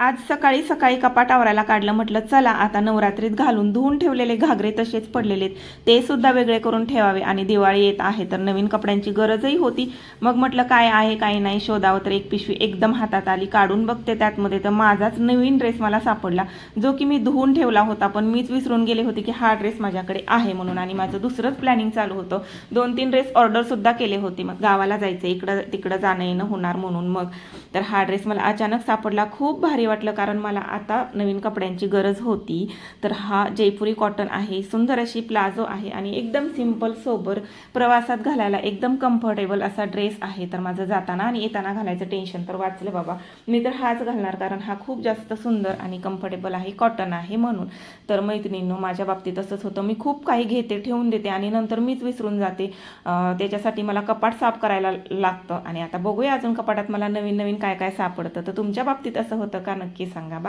आज सकाळी सकाळी कपाट आवरायला काढलं, म्हटलं चला आता नवरात्रीत घालून धुवून ठेवलेले घागरे तसेच पडलेले ते सुद्धा वेगळे करून ठेवावे आणि दिवाळी येत आहे तर नवीन कपड्यांची गरजही होती. मग म्हटलं काय आहे काही नाही शोधावं तर एक पिशवी एकदम हातात आली, काढून बघते त्यातमध्ये तर माझाच नवीन ड्रेस मला सापडला जो की मी धुवून ठेवला होता, पण मीच विसरून गेले होते की हा ड्रेस माझ्याकडे आहे म्हणून. आणि माझं दुसरंच प्लॅनिंग चालू होतं, 2-3 ड्रेस ऑर्डर सुद्धा केले होते, मग गावाला जायचं इकडं तिकडं जाणं येणं होणार म्हणून. मग तर हा ड्रेस मला अचानक सापडला, खूप भारी वाटलं कारण मला आता नवीन कपड्यांची गरज होती. तर हा जयपुरी कॉटन आहे, सुंदर अशी प्लाझो आहे आणि एकदम सिंपल सोबर प्रवासात घालायला एकदम कम्फर्टेबल असा ड्रेस आहे. तर माझं जाताना आणि येताना घालायचं टेन्शन तर वाचलं बाबा. मी तर हाच घालणार कारण हा खूप जास्त सुंदर आणि कम्फर्टेबल आहे, कॉटन आहे म्हणून. तर मैत्रिणींनो माझ्या बाबतीत असंच होतं, मी खूप काही घेते ठेवून देते आणि नंतर मीच विसरून जाते. त्याच्यासाठी मला कपाट साफ करायला लागतं. आणि आता बघूया अजून कपाटात मला नवीन नवीन काय काय सापडतं. तर तुमच्या बाबतीत असं होतं का नक्की सांगा.